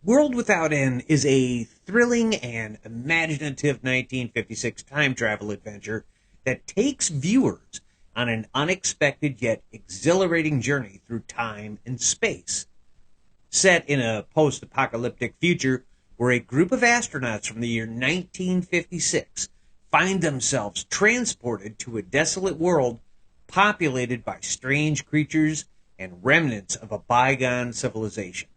World Without End is a thrilling and imaginative 1956 time travel adventure that takes viewers on an unexpected yet exhilarating journey through time and space. Set in a post apocalyptic future where a group of astronauts from the year 1956 find themselves transported to a desolate world populated by strange creatures and remnants of a bygone civilization.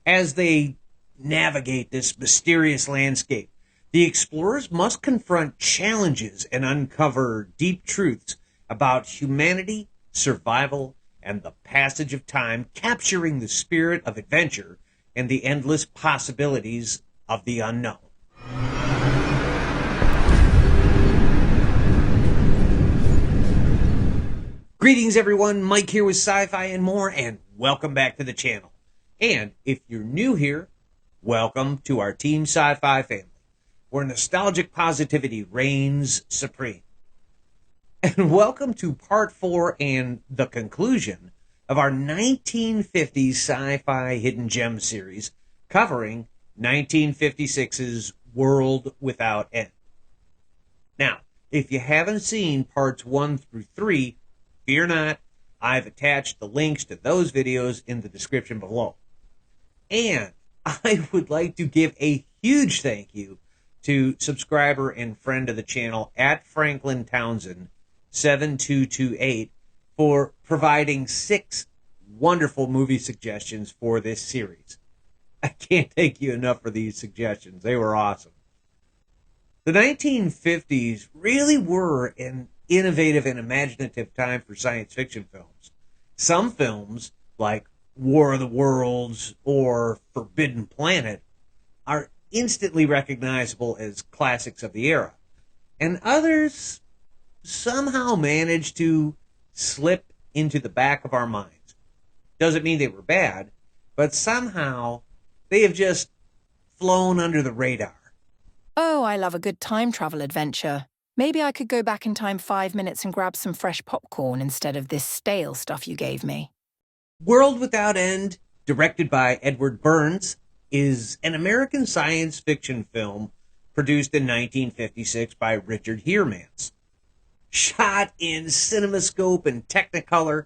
As they navigate this mysterious landscape, the explorers must confront challenges and uncover deep truths about humanity, survival, and the passage of time, capturing the spirit of adventure and the endless possibilities of the unknown. Greetings, everyone. Mike here with Sci-Fi and More, and welcome back to the channel. And if you're new here, welcome to our Team Sci-Fi family, where nostalgic positivity reigns supreme. And welcome to part 4 and the conclusion of our 1950s Sci-Fi Hidden Gems Series, covering 1956's World Without End. Now, if you haven't seen parts 1 through 3, fear not, I've attached the links to those videos in the description below. And I would like to give a huge thank you to subscriber and friend of the channel at Franklin Townsend 7228 for providing 6 wonderful movie suggestions for this series. I can't thank you enough for these suggestions. They were awesome. The 1950s really were an innovative and imaginative time for science fiction films. Some films, like War of the Worlds or Forbidden Planet, are instantly recognizable as classics of the era, and others somehow manage to slip into the back of our minds. Doesn't mean they were bad, but somehow they have just flown under the radar. Oh, I love a good time travel adventure. Maybe I could go back in time 5 minutes and grab some fresh popcorn instead of this stale stuff you gave me. World Without End, directed by Edward Burns, is an American science fiction film produced in 1956 by Richard Heermans. Shot in CinemaScope and Technicolor,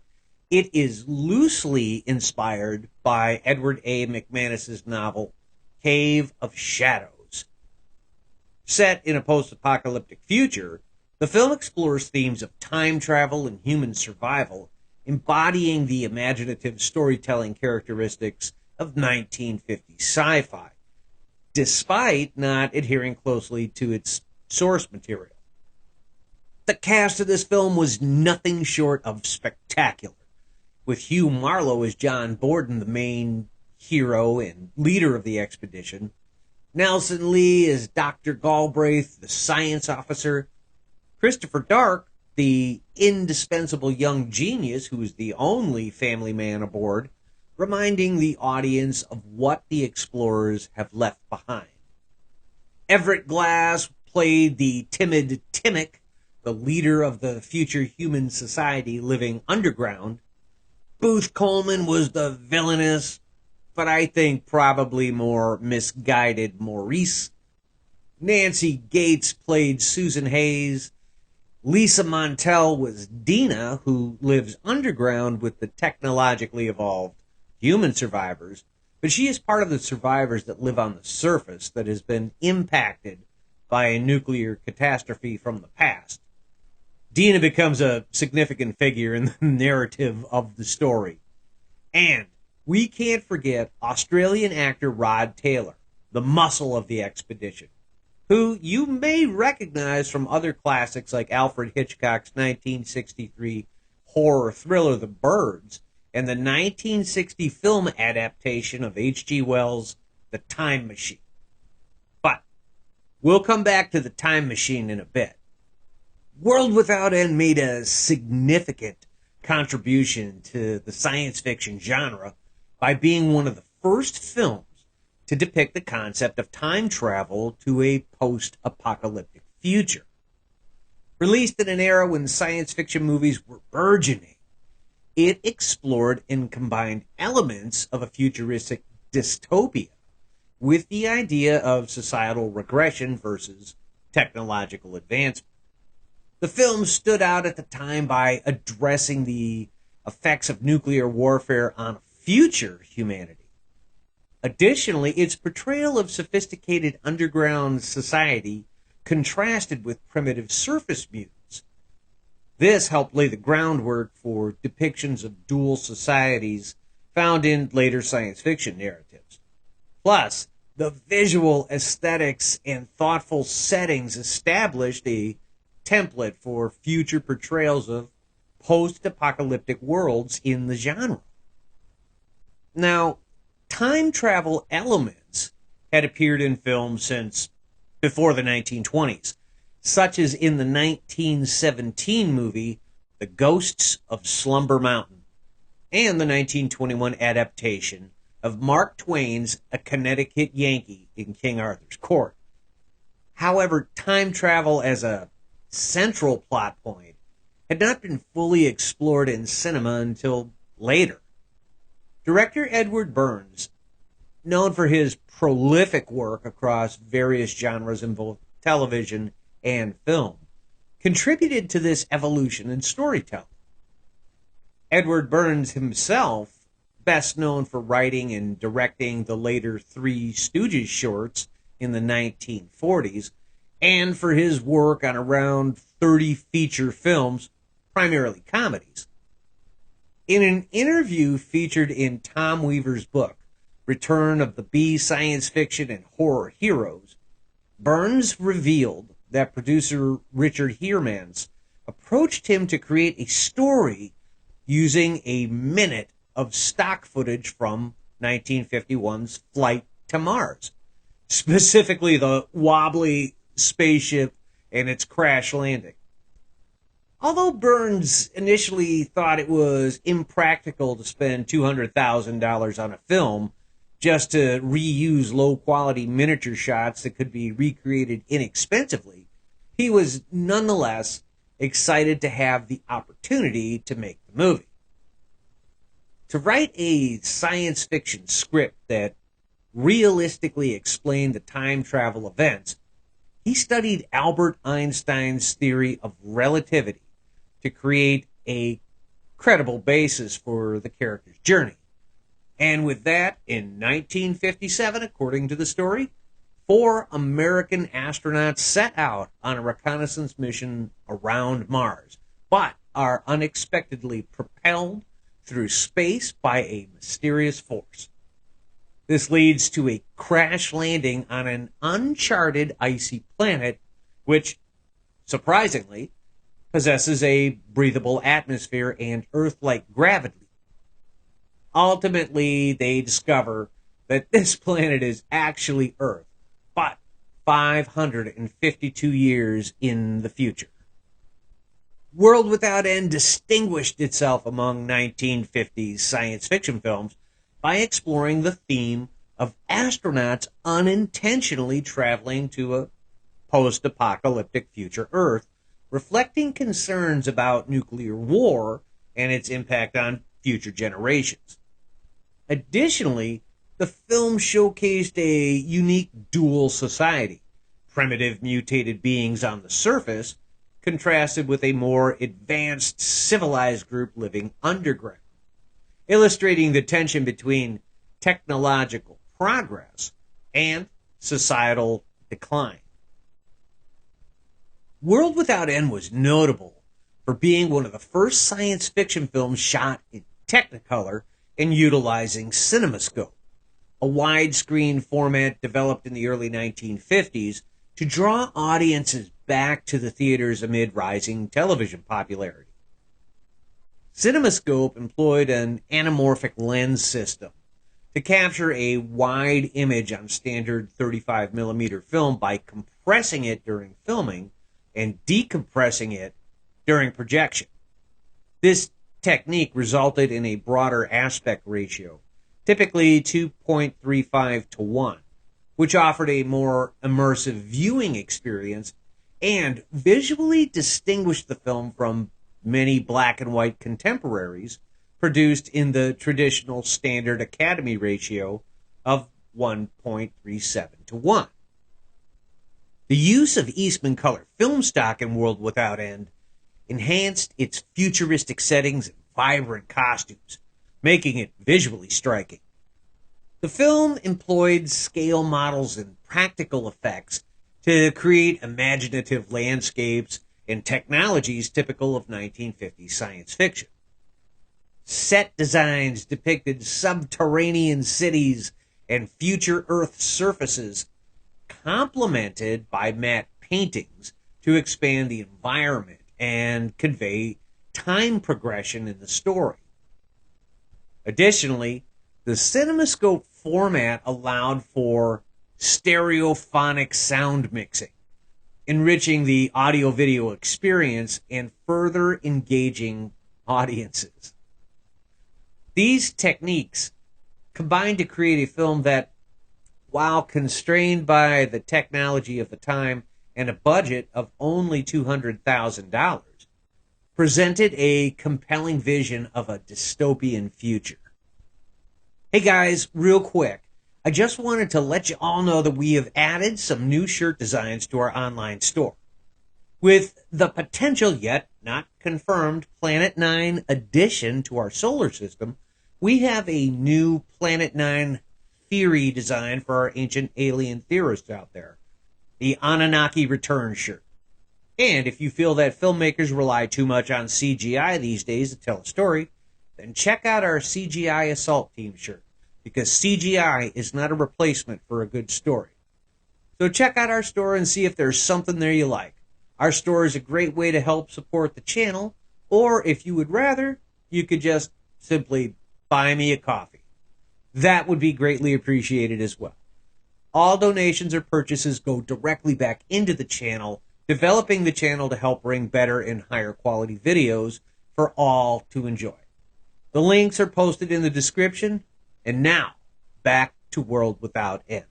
it is loosely inspired by Edward A. McManus's novel Cave of Shadows. Set in a post-apocalyptic future, the film explores themes of time travel and human survival, embodying the imaginative storytelling characteristics of 1950s sci-fi, despite not adhering closely to its source material. The cast of this film was nothing short of spectacular, with Hugh Marlowe as John Borden, the main hero and leader of the expedition, Nelson Lee as Dr. Galbraith, the science officer, Christopher Dark, the indispensable young genius who is the only family man aboard, reminding the audience of what the explorers have left behind. Everett Glass played the timid Timmick, the leader of the future human society living underground. Booth Coleman was the villainous, but I think probably more misguided Maurice. Nancy Gates played Susan Hayes. Lisa Montel was Dina, who lives underground with the technologically evolved human survivors, but she is part of the survivors that live on the surface that has been impacted by a nuclear catastrophe from the past. Dina becomes a significant figure in the narrative of the story. And we can't forget Australian actor Rod Taylor, the muscle of the expedition, who you may recognize from other classics like Alfred Hitchcock's 1963 horror thriller The Birds and the 1960 film adaptation of H.G. Wells' The Time Machine. But we'll come back to The Time Machine in a bit. World Without End made a significant contribution to the science fiction genre by being one of the first films to depict the concept of time travel to a post-apocalyptic future. Released in an era when science fiction movies were burgeoning, it explored and combined elements of a futuristic dystopia with the idea of societal regression versus technological advancement. The film stood out at the time by addressing the effects of nuclear warfare on future humanity. Additionally, its portrayal of sophisticated underground society contrasted with primitive surface mutants. This helped lay the groundwork for depictions of dual societies found in later science fiction narratives. Plus, the visual aesthetics and thoughtful settings established a template for future portrayals of post-apocalyptic worlds in the genre. Now, time travel elements had appeared in films since before the 1920s, such as in the 1917 movie The Ghosts of Slumber Mountain and the 1921 adaptation of Mark Twain's A Connecticut Yankee in King Arthur's Court. However, time travel as a central plot point had not been fully explored in cinema until later. Director Edward Burns, known for his prolific work across various genres in both television and film, contributed to this evolution in storytelling. Edward Burns himself, best known for writing and directing the later Three Stooges shorts in the 1940s, and for his work on around 30 feature films, primarily comedies. In an interview featured in Tom Weaver's book, Return of the B Science Fiction and Horror Heroes, Burns revealed that producer Richard Heermans approached him to create a story using a minute of stock footage from 1951's Flight to Mars, specifically the wobbly spaceship and its crash landing. Although Burns initially thought it was impractical to spend $200,000 on a film just to reuse low-quality miniature shots that could be recreated inexpensively, he was nonetheless excited to have the opportunity to make the movie. To write a science fiction script that realistically explained the time travel events, he studied Albert Einstein's theory of relativity to create a credible basis for the character's journey. And with that, in 1957, according to the story, 4 American astronauts set out on a reconnaissance mission around Mars, but are unexpectedly propelled through space by a mysterious force. This leads to a crash landing on an uncharted icy planet, which, surprisingly, possesses a breathable atmosphere and Earth-like gravity. Ultimately, they discover that this planet is actually Earth, but 552 years in the future. World Without End distinguished itself among 1950s science fiction films by exploring the theme of astronauts unintentionally traveling to a post-apocalyptic future Earth, reflecting concerns about nuclear war and its impact on future generations. Additionally, the film showcased a unique dual society, primitive mutated beings on the surface, contrasted with a more advanced civilized group living underground, illustrating the tension between technological progress and societal decline. World Without End was notable for being one of the first science fiction films shot in Technicolor and utilizing CinemaScope, a widescreen format developed in the early 1950s to draw audiences back to the theaters amid rising television popularity. CinemaScope employed an anamorphic lens system to capture a wide image on standard 35mm film by compressing it during filming and decompressing it during projection. This technique resulted in a broader aspect ratio, typically 2.35 to 1, which offered a more immersive viewing experience and visually distinguished the film from many black and white contemporaries produced in the traditional standard Academy ratio of 1.37 to 1. The use of Eastman color film stock in World Without End enhanced its futuristic settings and vibrant costumes, making it visually striking. The film employed scale models and practical effects to create imaginative landscapes and technologies typical of 1950s science fiction. Set designs depicted subterranean cities and future Earth surfaces, complemented by matte paintings to expand the environment and convey time progression in the story. Additionally, the CinemaScope format allowed for stereophonic sound mixing, enriching the audio-video experience and further engaging audiences. These techniques combined to create a film that, while constrained by the technology of the time and a budget of only $200,000, presented a compelling vision of a dystopian future. Hey guys, real quick, I just wanted to let you all know that we have added some new shirt designs to our online store. With the potential yet not confirmed Planet 9 addition to our solar system, we have a new Planet 9 theory design for our ancient alien theorists out there, the Anunnaki Return shirt. And if you feel that filmmakers rely too much on CGI these days to tell a story, then check out our CGI Assault Team shirt, because CGI is not a replacement for a good story. So check out our store and see if there's something there you like. Our store is a great way to help support the channel, or if you would rather, you could just simply buy me a coffee. That would be greatly appreciated as well. All donations or purchases go directly back into the channel, developing the channel to help bring better and higher quality videos for all to enjoy. The links are posted in the description, and now, back to World Without End.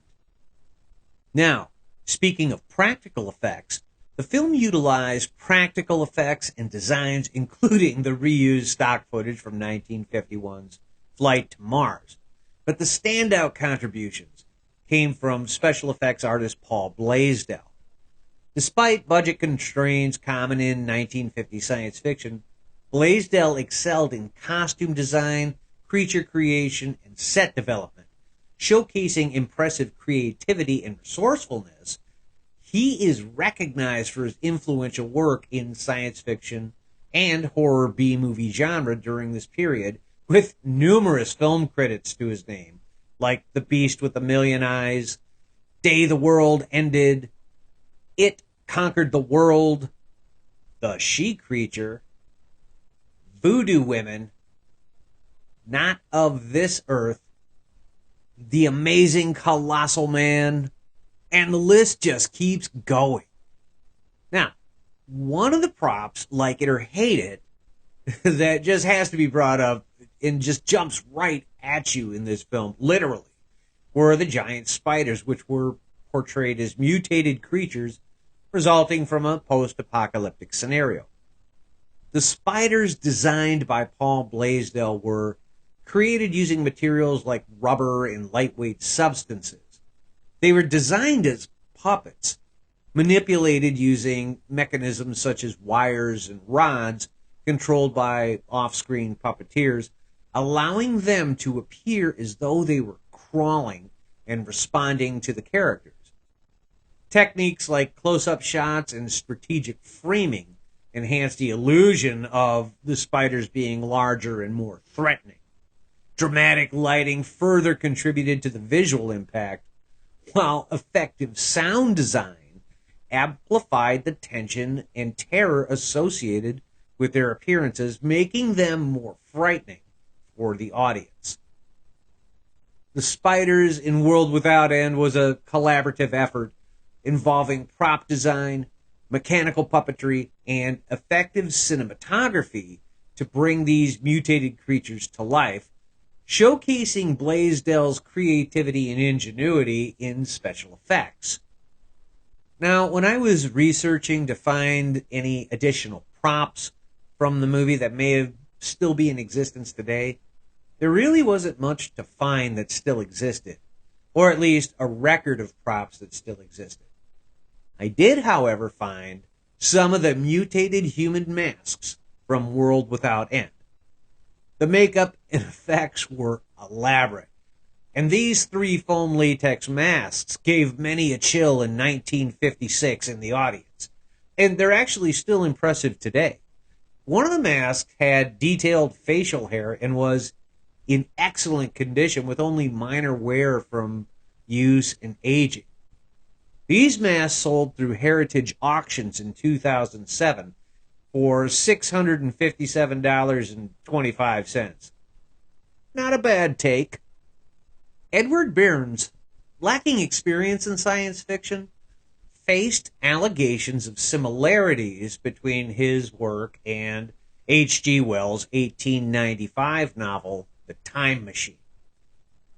Now, speaking of practical effects, the film utilized practical effects and designs, including the reused stock footage from 1951's Flight to Mars. But the standout contributions came from special effects artist Paul Blaisdell. Despite budget constraints common in 1950 science fiction, Blaisdell excelled in costume design, creature creation, and set development. Showcasing impressive creativity and resourcefulness, he is recognized for his influential work in science fiction and horror B-movie genre during this period, with numerous film credits to his name, like The Beast with a Million Eyes, Day the World Ended, It Conquered the World, The She-Creature, Voodoo Women, Not of This Earth, The Amazing Colossal Man, and the list just keeps going. Now, one of the props, like it or hate it, that just has to be brought up and just jumps right at you in this film, literally, were the giant spiders, which were portrayed as mutated creatures resulting from a post-apocalyptic scenario. The spiders designed by Paul Blaisdell were created using materials like rubber and lightweight substances. They were designed as puppets, manipulated using mechanisms such as wires and rods controlled by off-screen puppeteers, allowing them to appear as though they were crawling and responding to the characters. Techniques like close-up shots and strategic framing enhanced the illusion of the spiders being larger and more threatening. Dramatic lighting further contributed to the visual impact, while effective sound design amplified the tension and terror associated with their appearances, making them more frightening for the audience. The Spiders in World Without End was a collaborative effort involving prop design, mechanical puppetry, and effective cinematography to bring these mutated creatures to life, showcasing Blaisdell's creativity and ingenuity in special effects. Now, when I was researching to find any additional props from the movie that may still be in existence today, there really wasn't much to find that still existed. or at least a record of props that still existed. I did, however, find some of the mutated human masks from World Without End. The makeup and effects were elaborate, and these three foam latex masks gave many a chill in 1956 in the audience, and they're actually still impressive today. One of the masks had detailed facial hair and was in excellent condition with only minor wear from use and aging. These masks sold through Heritage Auctions in 2007 for $657.25. Not a bad take. Edward Burns, lacking experience in science fiction, faced allegations of similarities between his work and H.G. Wells' 1895 novel, The Time Machine.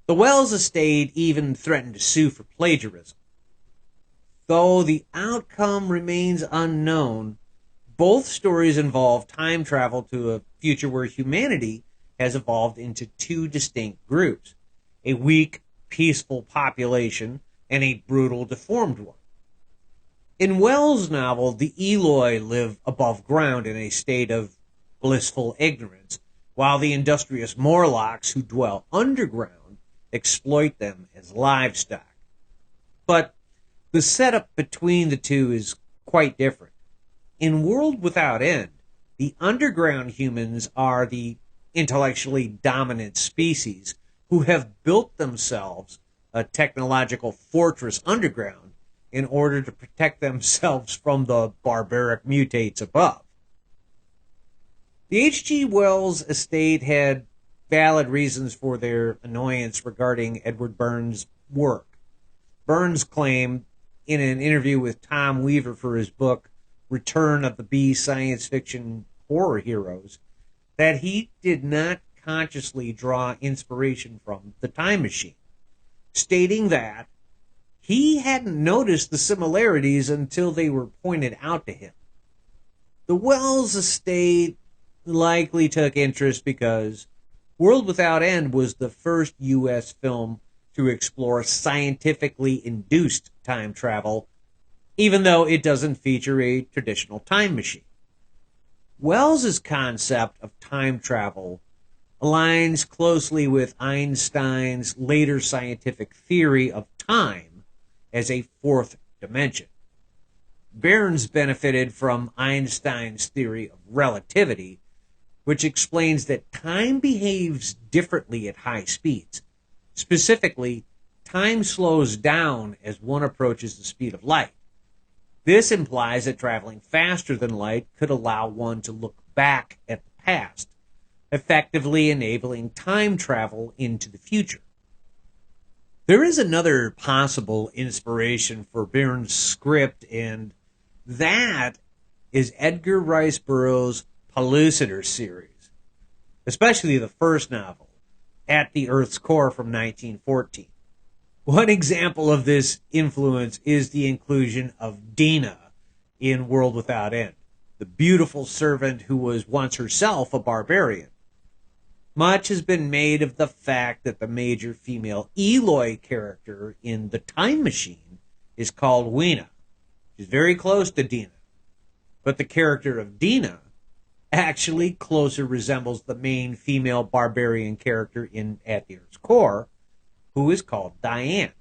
The Wells estate even threatened to sue for plagiarism. Though the outcome remains unknown, both stories involve time travel to a future where humanity has evolved into two distinct groups, a weak, peaceful population and a brutal, deformed one. In Wells' novel, the Eloi live above ground in a state of blissful ignorance, while the industrious Morlocks who dwell underground exploit them as livestock. But the setup between the two is quite different. In World Without End, the underground humans are the intellectually dominant species who have built themselves a technological fortress underground in order to protect themselves from the barbaric mutates above. The H.G. Wells estate had valid reasons for their annoyance regarding Edward Burns' work. Burns claimed in an interview with Tom Weaver for his book Return of the B Science Fiction Horror Heroes that he did not consciously draw inspiration from The Time Machine, stating that he hadn't noticed the similarities until they were pointed out to him. The Wells estate likely took interest because World Without End was the first U.S. film to explore scientifically induced time travel, even though it doesn't feature a traditional time machine. Wells's concept of time travel aligns closely with Einstein's later scientific theory of time as a fourth dimension. Burns benefited from Einstein's theory of relativity, which explains that time behaves differently at high speeds. Specifically, time slows down as one approaches the speed of light. This implies that traveling faster than light could allow one to look back at the past, effectively enabling time travel into the future. There is another possible inspiration for Burns' script, and that is Edgar Rice Burroughs' Pellucidar series, especially the first novel, At the Earth's Core from 1914. One example of this influence is the inclusion of Dina in World Without End, the beautiful servant who was once herself a barbarian. Much has been made of the fact that the major female Eloi character in The Time Machine is called Weena. She's very close to Dina. But the character of Dina actually closer resembles the main female barbarian character in At the Earth's Core, who is called Diane.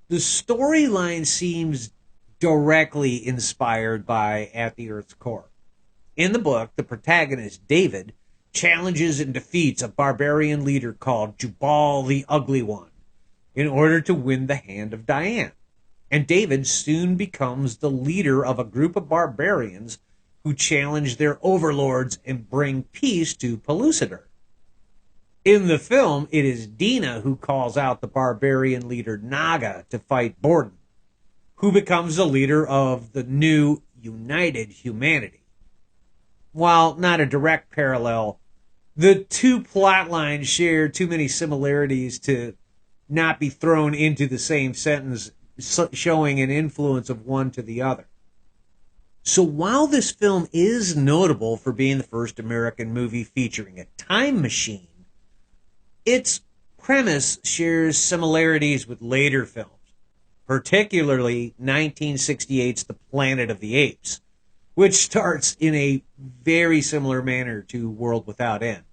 The storyline seems directly inspired by At the Earth's Core. In the book, the protagonist, David, challenges and defeats a barbarian leader called Jubal the Ugly One in order to win the hand of Diane. And David soon becomes the leader of a group of barbarians who challenge their overlords and bring peace to Pellucidar. In the film, it is Dina who calls out the barbarian leader Naga to fight Borden, who becomes the leader of the new united humanity. While not a direct parallel, the two plot lines share too many similarities to not be thrown into the same sentence, showing an influence of one to the other. So while this film is notable for being the first American movie featuring a time machine, it's premise shares similarities with later films, particularly 1968's The Planet of the Apes, which starts in a very similar manner to World Without End.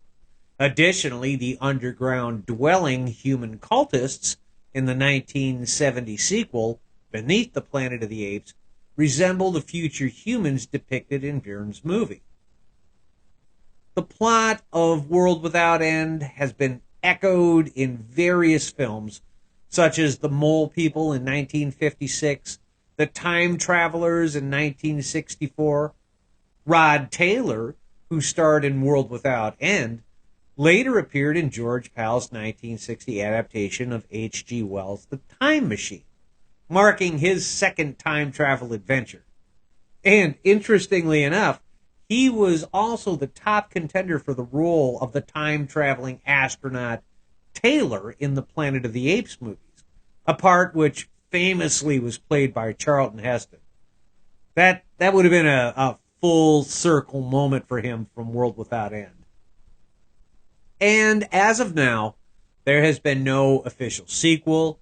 Additionally, the underground dwelling human cultists in the 1970 sequel, Beneath the Planet of the Apes, resemble the future humans depicted in Byrne's movie. The plot of World Without End has been echoed in various films, such as The Mole People in 1956, The Time Travelers in 1964. Rod Taylor, who starred in World Without End, later appeared in George Pal's 1960 adaptation of H.G. Wells' The Time Machine, marking his second time travel adventure. And interestingly enough, he was also the top contender for the role of the time-traveling astronaut Taylor in the Planet of the Apes movies, a part which famously was played by Charlton Heston. That would have been a full circle moment for him from World Without End. And as of now, there has been no official sequel,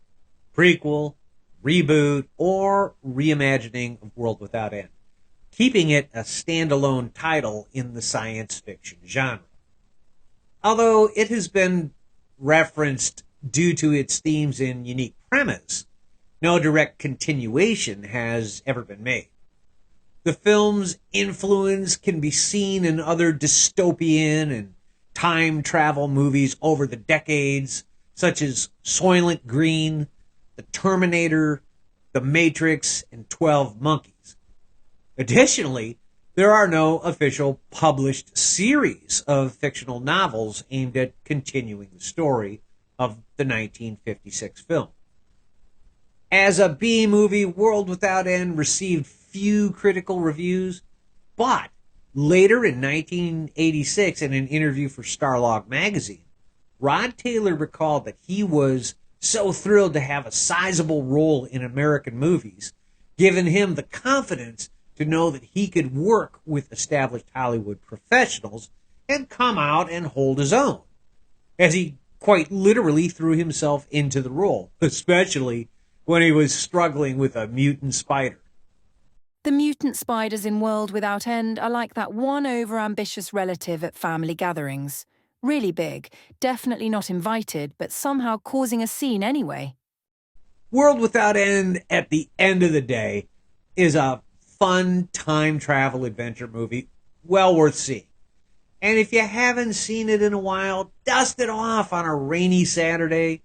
prequel, reboot, or reimagining of World Without End, keeping it a standalone title in the science fiction genre. Although it has been referenced due to its themes and unique premise, no direct continuation has ever been made. The film's influence can be seen in other dystopian and time travel movies over the decades, such as Soylent Green, The Terminator, The Matrix, and 12 Monkeys. Additionally, there are no official published series of fictional novels aimed at continuing the story of the 1956 film. As a B-movie, World Without End received few critical reviews, but later in 1986, in an interview for Starlog magazine, Rod Taylor recalled that he was so thrilled to have a sizable role in American movies, giving him the confidence to know that he could work with established Hollywood professionals and come out and hold his own, as he quite literally threw himself into the role, especially when he was struggling with a mutant spider. The mutant spiders in World Without End are like that one over-ambitious relative at family gatherings. Really big, definitely not invited, but somehow causing a scene anyway. World Without End, at the end of the day, is a fun time travel adventure movie well worth seeing. And if you haven't seen it in a while, dust it off on a rainy Saturday,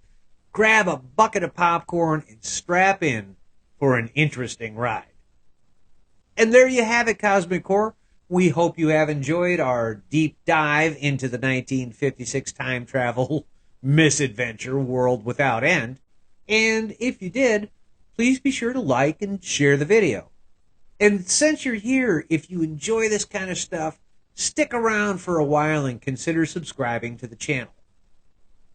grab a bucket of popcorn, and strap in for an interesting ride. And there you have it, Cosmic Core. We hope you have enjoyed our deep dive into the 1956 time travel misadventure World Without End. And if you did, please be sure to like and share the video. And since you're here, if you enjoy this kind of stuff, stick around for a while and consider subscribing to the channel.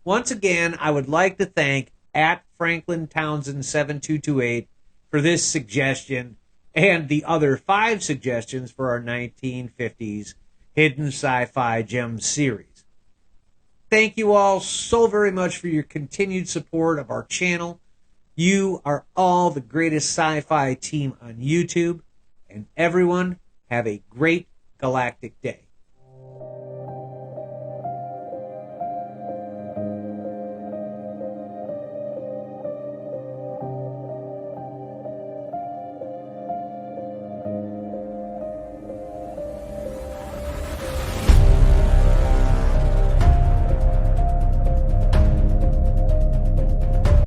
Once again, I would like to thank @FranklinTownsend7228 for this suggestion and the other 5 suggestions for our 1950s Hidden Sci-Fi Gems Series. Thank you all so very much for your continued support of our channel. You are all the greatest sci-fi team on YouTube. And everyone, have a great galactic day.